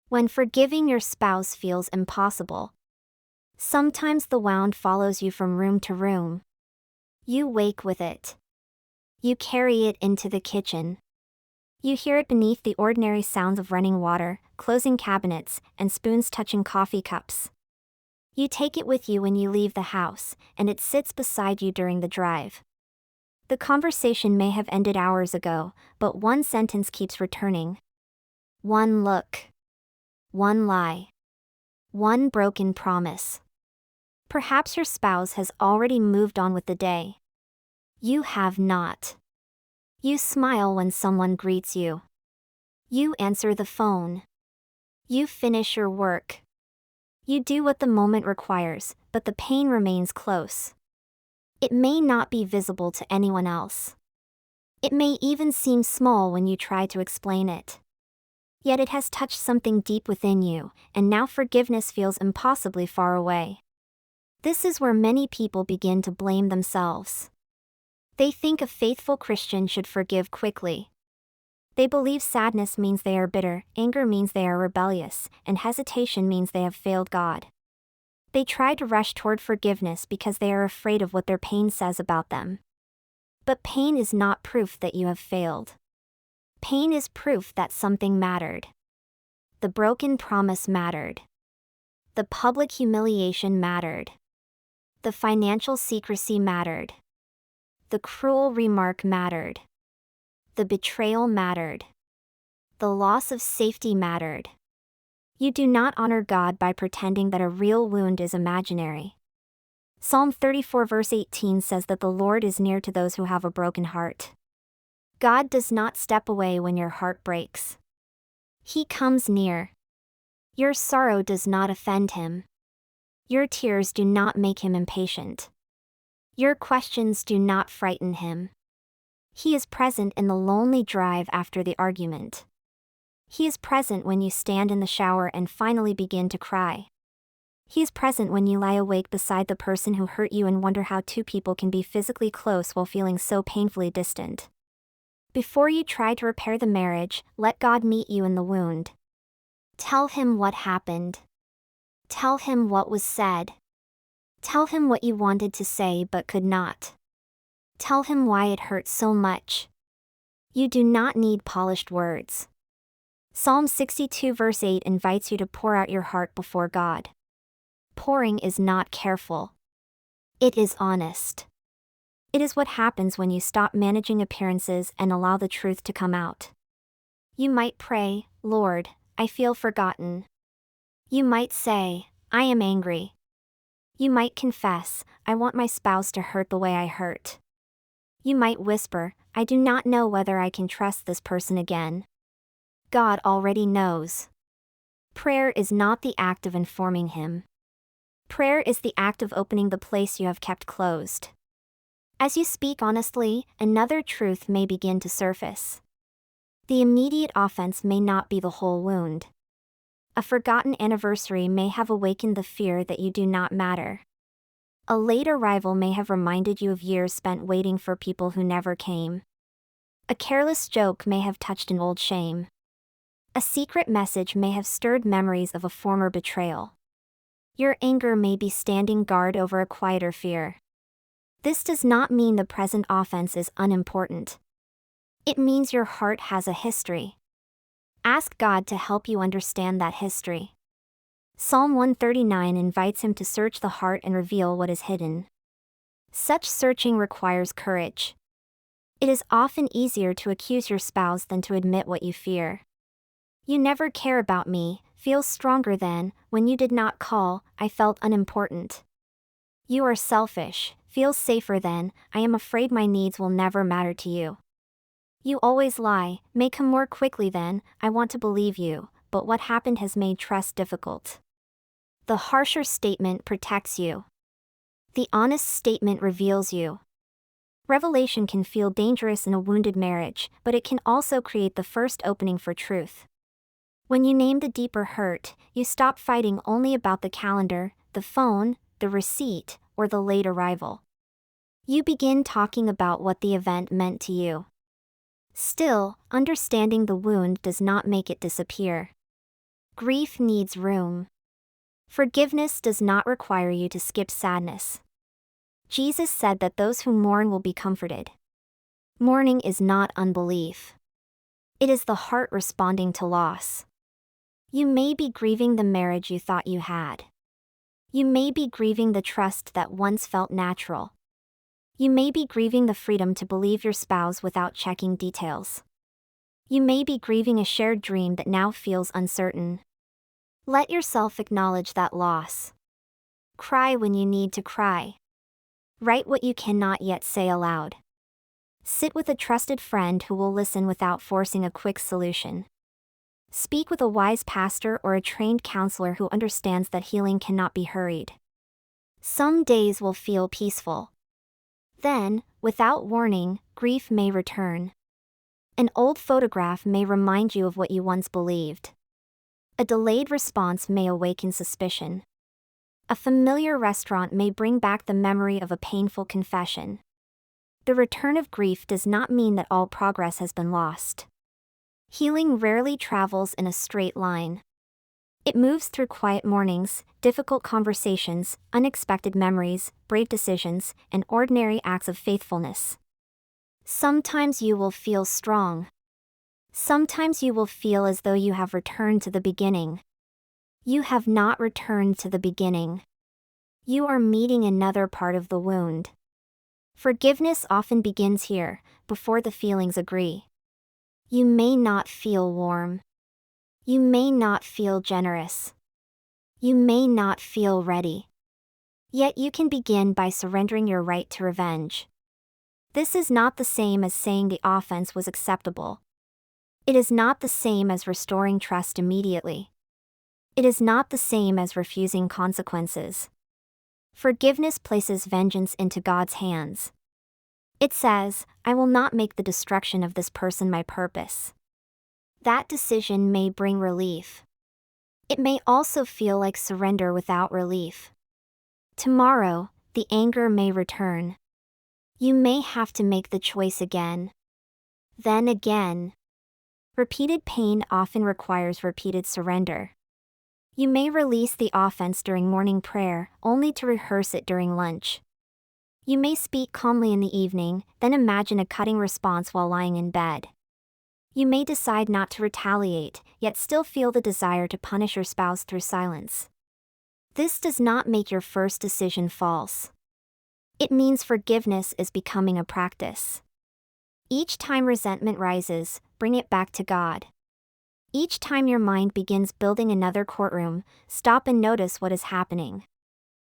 When forgiving your spouse feels impossible. Sometimes the wound follows you from room to room. You wake with it. You carry it into the kitchen. You hear it beneath the ordinary sounds of running water, closing cabinets, and spoons touching coffee cups. You take it with you when you leave the house, and it sits beside you during the drive. The conversation may have ended hours ago, but one sentence keeps returning. One look. One lie. One broken promise. Perhaps your spouse has already moved on with the day. You have not. You smile when someone greets you. You answer the phone. You finish your work. You do what the moment requires, but the pain remains close. It may not be visible to anyone else. It may even seem small when you try to explain it. Yet it has touched something deep within you, and now forgiveness feels impossibly far away. This is where many people begin to blame themselves. They think a faithful Christian should forgive quickly. They believe sadness means they are bitter, anger means they are rebellious, and hesitation means they have failed God. They try to rush toward forgiveness because they are afraid of what their pain says about them. But pain is not proof that you have failed. Pain is proof that something mattered. The broken promise mattered. The public humiliation mattered. The financial secrecy mattered. The cruel remark mattered. The betrayal mattered. The loss of safety mattered. You do not honor God by pretending that a real wound is imaginary. Psalm 34 verse 18 says that the Lord is near to those who have a broken heart. God does not step away when your heart breaks. He comes near. Your sorrow does not offend him. Your tears do not make him impatient. Your questions do not frighten him. He is present in the lonely drive after the argument. He is present when you stand in the shower and finally begin to cry. He is present when you lie awake beside the person who hurt you and wonder how two people can be physically close while feeling so painfully distant. Before you try to repair the marriage, let God meet you in the wound. Tell him what happened. Tell him what was said. Tell him what you wanted to say but could not. Tell him why it hurt so much. You do not need polished words. Psalm 62 verse 8 invites you to pour out your heart before God. Pouring is not careful. It is honest. It is what happens when you stop managing appearances and allow the truth to come out. You might pray, Lord, I feel forgotten. You might say, I am angry. You might confess, I want my spouse to hurt the way I hurt. You might whisper, I do not know whether I can trust this person again. God already knows. Prayer is not the act of informing him. Prayer is the act of opening the place you have kept closed. As you speak honestly, another truth may begin to surface. The immediate offense may not be the whole wound. A forgotten anniversary may have awakened the fear that you do not matter. A late arrival may have reminded you of years spent waiting for people who never came. A careless joke may have touched an old shame. A secret message may have stirred memories of a former betrayal. Your anger may be standing guard over a quieter fear. This does not mean the present offense is unimportant. It means your heart has a history. Ask God to help you understand that history. Psalm 139 invites him to search the heart and reveal what is hidden. Such searching requires courage. It is often easier to accuse your spouse than to admit what you fear. You never care about me, feels stronger than, when you did not call, I felt unimportant. You are selfish, feels safer than, I am afraid my needs will never matter to you. You always lie, may come more quickly than, I want to believe you, but what happened has made trust difficult. The harsher statement protects you. The honest statement reveals you. Revelation can feel dangerous in a wounded marriage, but it can also create the first opening for truth. When you name the deeper hurt, you stop fighting only about the calendar, the phone, the receipt, or the late arrival. You begin talking about what the event meant to you. Still, understanding the wound does not make it disappear. Grief needs room. Forgiveness does not require you to skip sadness. Jesus said that those who mourn will be comforted. Mourning is not unbelief. It is the heart responding to loss. You may be grieving the marriage you thought you had. You may be grieving the trust that once felt natural. You may be grieving the freedom to believe your spouse without checking details. You may be grieving a shared dream that now feels uncertain. Let yourself acknowledge that loss. Cry when you need to cry. Write what you cannot yet say aloud. Sit with a trusted friend who will listen without forcing a quick solution. Speak with a wise pastor or a trained counselor who understands that healing cannot be hurried. Some days will feel peaceful. Then, without warning, grief may return. An old photograph may remind you of what you once believed. A delayed response may awaken suspicion. A familiar restaurant may bring back the memory of a painful confession. The return of grief does not mean that all progress has been lost. Healing rarely travels in a straight line. It moves through quiet mornings, difficult conversations, unexpected memories, brave decisions, and ordinary acts of faithfulness. Sometimes you will feel strong. Sometimes you will feel as though you have returned to the beginning. You have not returned to the beginning. You are meeting another part of the wound. Forgiveness often begins here, before the feelings agree. You may not feel warm. You may not feel generous. You may not feel ready. Yet you can begin by surrendering your right to revenge. This is not the same as saying the offense was acceptable. It is not the same as restoring trust immediately. It is not the same as refusing consequences. Forgiveness places vengeance into God's hands. It says, "I will not make the destruction of this person my purpose." That decision may bring relief. It may also feel like surrender without relief. Tomorrow, the anger may return. You may have to make the choice again. Then again. Repeated pain often requires repeated surrender. You may release the offense during morning prayer, only to rehearse it during lunch. You may speak calmly in the evening, then imagine a cutting response while lying in bed. You may decide not to retaliate, yet still feel the desire to punish your spouse through silence. This does not make your first decision false. It means forgiveness is becoming a practice. Each time resentment rises, bring it back to God. Each time your mind begins building another courtroom, stop and notice what is happening.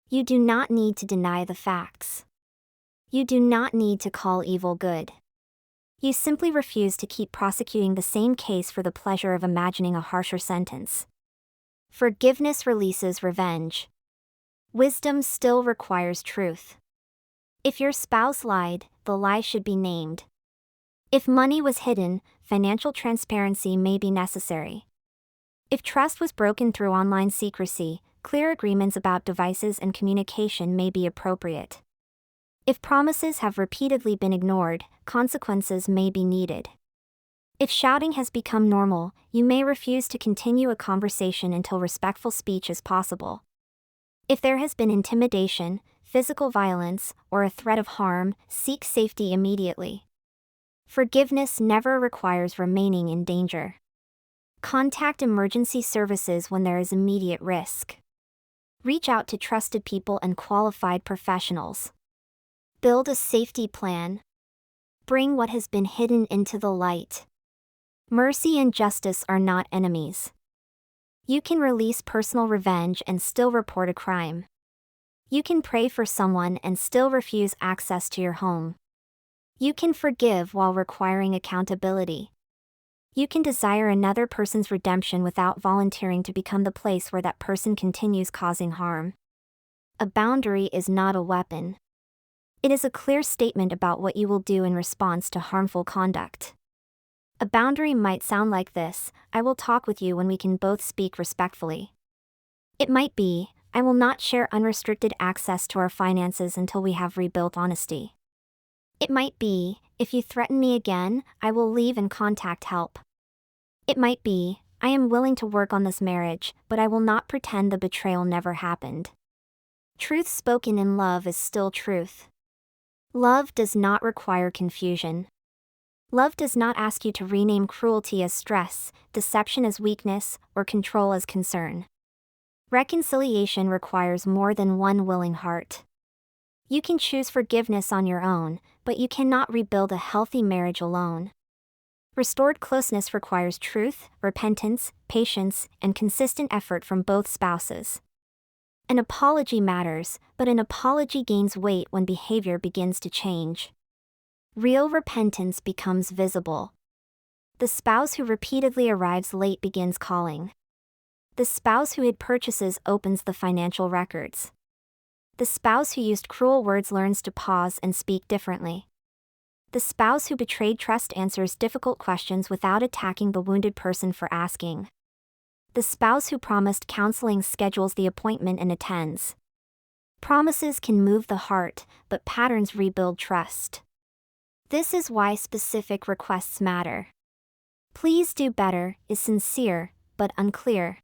You do not need to deny the facts. You do not need to call evil good. You simply refuse to keep prosecuting the same case for the pleasure of imagining a harsher sentence. Forgiveness releases revenge. Wisdom still requires truth. If your spouse lied, the lie should be named. If money was hidden, financial transparency may be necessary. If trust was broken through online secrecy, clear agreements about devices and communication may be appropriate. If promises have repeatedly been ignored, consequences may be needed. If shouting has become normal, you may refuse to continue a conversation until respectful speech is possible. If there has been intimidation, physical violence, or a threat of harm, seek safety immediately. Forgiveness never requires remaining in danger. Contact emergency services when there is immediate risk. Reach out to trusted people and qualified professionals. Build a safety plan. Bring what has been hidden into the light. Mercy and justice are not enemies. You can release personal revenge and still report a crime. You can pray for someone and still refuse access to your home. You can forgive while requiring accountability. You can desire another person's redemption without volunteering to become the place where that person continues causing harm. A boundary is not a weapon. It is a clear statement about what you will do in response to harmful conduct. A boundary might sound like this: I will talk with you when we can both speak respectfully. It might be, I will not share unrestricted access to our finances until we have rebuilt honesty. It might be, if you threaten me again, I will leave and contact help. It might be, I am willing to work on this marriage, but I will not pretend the betrayal never happened. Truth spoken in love is still truth. Love does not require confusion. Love does not ask you to rename cruelty as stress, deception as weakness, or control as concern. Reconciliation requires more than one willing heart. You can choose forgiveness on your own, but you cannot rebuild a healthy marriage alone. Restored closeness requires truth, repentance, patience, and consistent effort from both spouses. An apology matters, but an apology gains weight when behavior begins to change. Real repentance becomes visible. The spouse who repeatedly arrives late begins calling. The spouse who hid purchases opens the financial records. The spouse who used cruel words learns to pause and speak differently. The spouse who betrayed trust answers difficult questions without attacking the wounded person for asking. The spouse who promised counseling schedules the appointment and attends. Promises can move the heart, but patterns rebuild trust. This is why specific requests matter. Please do better is sincere, but unclear.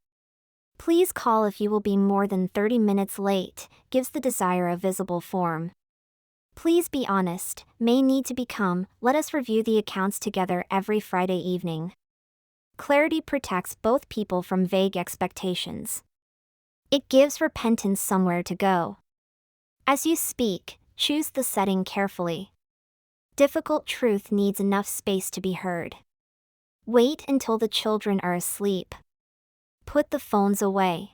Please call if you will be more than 30 minutes late, gives the desire a visible form. Please be honest, may need to become, let us review the accounts together every Friday evening. Clarity protects both people from vague expectations. It gives repentance somewhere to go. As you speak, choose the setting carefully. Difficult truth needs enough space to be heard. Wait until the children are asleep. Put the phones away.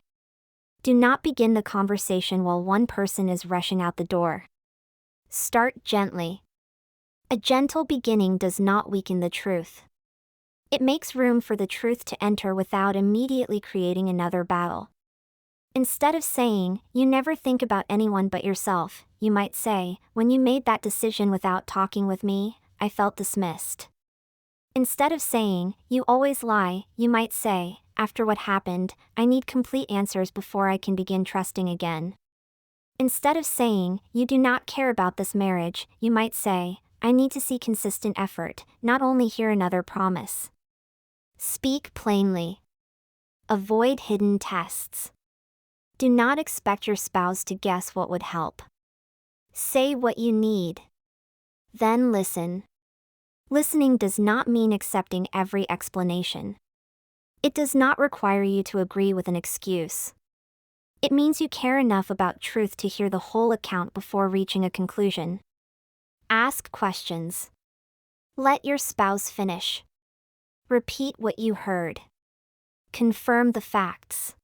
Do not begin the conversation while one person is rushing out the door. Start gently. A gentle beginning does not weaken the truth. It makes room for the truth to enter without immediately creating another battle. Instead of saying, "You never think about anyone but yourself," you might say, "When you made that decision without talking with me, I felt dismissed." Instead of saying, "You always lie," you might say, "After what happened, I need complete answers before I can begin trusting again." Instead of saying, "You do not care about this marriage," you might say, "I need to see consistent effort, not only hear another promise." Speak plainly. Avoid hidden tests. Do not expect your spouse to guess what would help. Say what you need. Then listen. Listening does not mean accepting every explanation. It does not require you to agree with an excuse. It means you care enough about truth to hear the whole account before reaching a conclusion. Ask questions. Let your spouse finish. Repeat what you heard. Confirm the facts.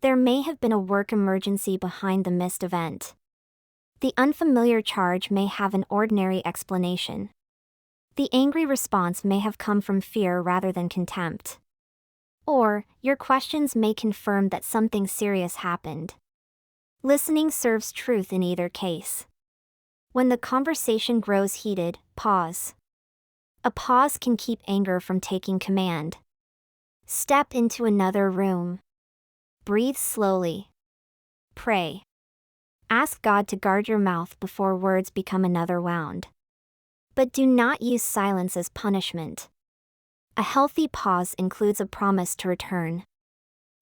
There may have been a work emergency behind the missed event. The unfamiliar charge may have an ordinary explanation. The angry response may have come from fear rather than contempt. Or, your questions may confirm that something serious happened. Listening serves truth in either case. When the conversation grows heated, pause. A pause can keep anger from taking command. Step into another room. Breathe slowly. Pray. Ask God to guard your mouth before words become another wound. But do not use silence as punishment. A healthy pause includes a promise to return.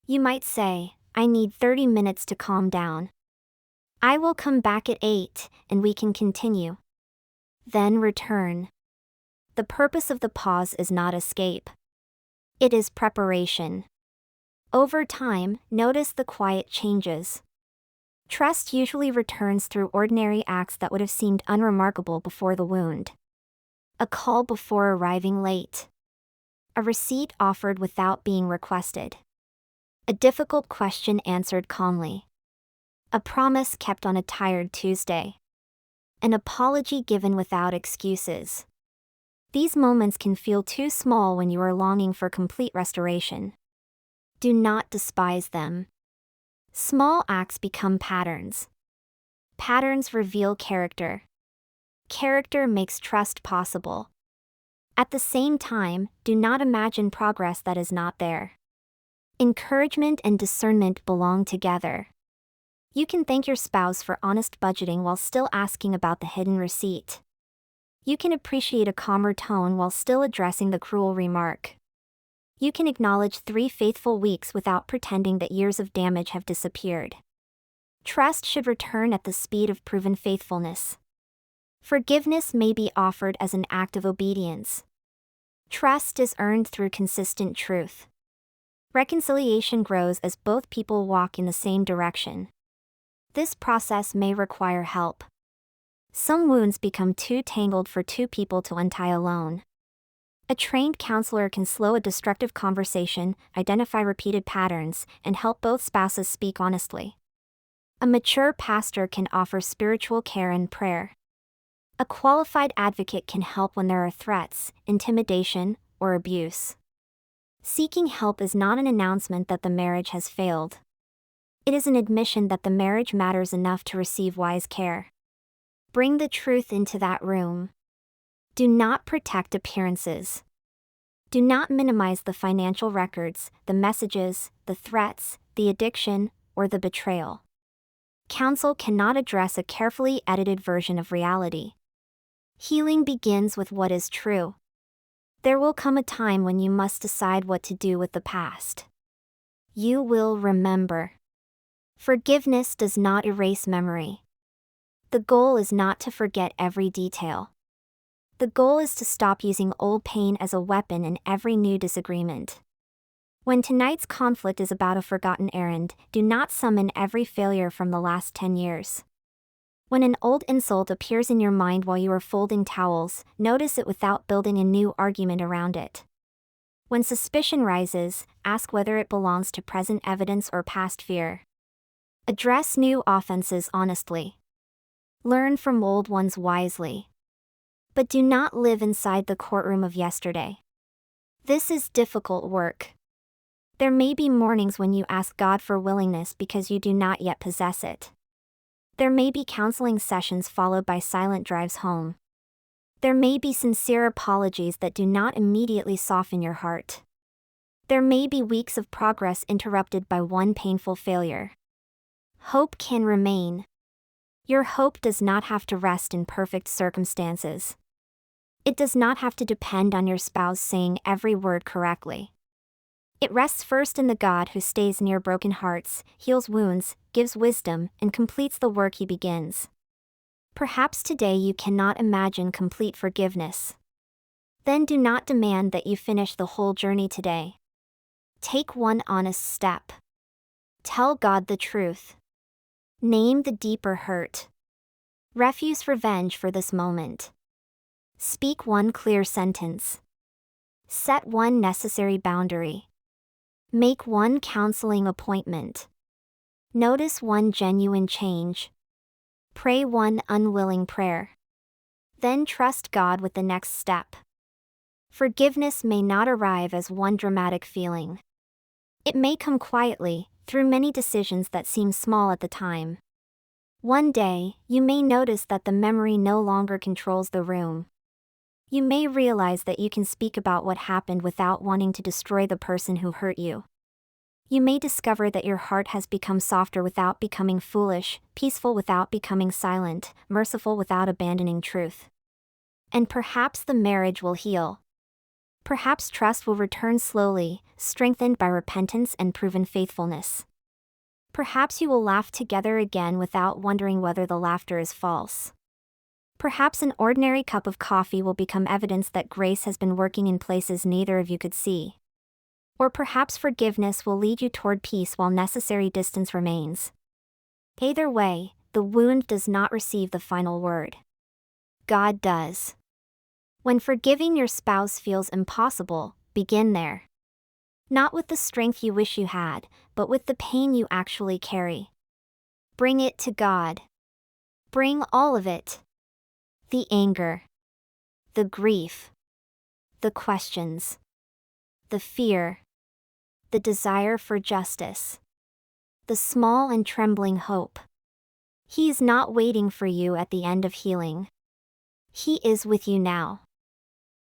You might say, "I need 30 minutes to calm down. I will come back at 8, and we can continue." Then return. The purpose of the pause is not escape. It is preparation. Over time, notice the quiet changes. Trust usually returns through ordinary acts that would have seemed unremarkable before the wound. A call before arriving late. A receipt offered without being requested. A difficult question answered calmly. A promise kept on a tired Tuesday. An apology given without excuses. These moments can feel too small when you are longing for complete restoration. Do not despise them. Small acts become patterns. Patterns reveal character. Character makes trust possible. At the same time, do not imagine progress that is not there. Encouragement and discernment belong together. You can thank your spouse for honest budgeting while still asking about the hidden receipt. You can appreciate a calmer tone while still addressing the cruel remark. You can acknowledge 3 faithful weeks without pretending that years of damage have disappeared. Trust should return at the speed of proven faithfulness. Forgiveness may be offered as an act of obedience. Trust is earned through consistent truth. Reconciliation grows as both people walk in the same direction. This process may require help. Some wounds become too tangled for 2 people to untie alone. A trained counselor can slow a destructive conversation, identify repeated patterns, and help both spouses speak honestly. A mature pastor can offer spiritual care and prayer. A qualified advocate can help when there are threats, intimidation, or abuse. Seeking help is not an announcement that the marriage has failed. It is an admission that the marriage matters enough to receive wise care. Bring the truth into that room. Do not protect appearances. Do not minimize the financial records, the messages, the threats, the addiction, or the betrayal. Counsel cannot address a carefully edited version of reality. Healing begins with what is true. There will come a time when you must decide what to do with the past. You will remember. Forgiveness does not erase memory. The goal is not to forget every detail. The goal is to stop using old pain as a weapon in every new disagreement. When tonight's conflict is about a forgotten errand, do not summon every failure from the last 10 years. When an old insult appears in your mind while you are folding towels, notice it without building a new argument around it. When suspicion rises, ask whether it belongs to present evidence or past fear. Address new offenses honestly. Learn from old ones wisely. But do not live inside the courtroom of yesterday. This is difficult work. There may be mornings when you ask God for willingness because you do not yet possess it. There may be counseling sessions followed by silent drives home. There may be sincere apologies that do not immediately soften your heart. There may be weeks of progress interrupted by one painful failure. Hope can remain. Your hope does not have to rest in perfect circumstances. It does not have to depend on your spouse saying every word correctly. It rests first in the God who stays near broken hearts, heals wounds, gives wisdom, and completes the work he begins. Perhaps today you cannot imagine complete forgiveness. Then do not demand that you finish the whole journey today. Take one honest step. Tell God the truth. Name the deeper hurt. Refuse revenge for this moment. Speak one clear sentence. Set one necessary boundary. Make one counseling appointment. Notice one genuine change. Pray one unwilling prayer. Then trust God with the next step. Forgiveness may not arrive as one dramatic feeling. It may come quietly, through many decisions that seem small at the time. One day, you may notice that the memory no longer controls the room. You may realize that you can speak about what happened without wanting to destroy the person who hurt you. You may discover that your heart has become softer without becoming foolish, peaceful without becoming silent, merciful without abandoning truth. And perhaps the marriage will heal. Perhaps trust will return slowly, strengthened by repentance and proven faithfulness. Perhaps you will laugh together again without wondering whether the laughter is false. Perhaps an ordinary cup of coffee will become evidence that grace has been working in places neither of you could see. Or perhaps forgiveness will lead you toward peace while necessary distance remains. Either way, the wound does not receive the final word. God does. When forgiving your spouse feels impossible, begin there. Not with the strength you wish you had, but with the pain you actually carry. Bring it to God. Bring all of it. The anger, the grief, the questions, the fear, the desire for justice, the small and trembling hope. He is not waiting for you at the end of healing. He is with you now.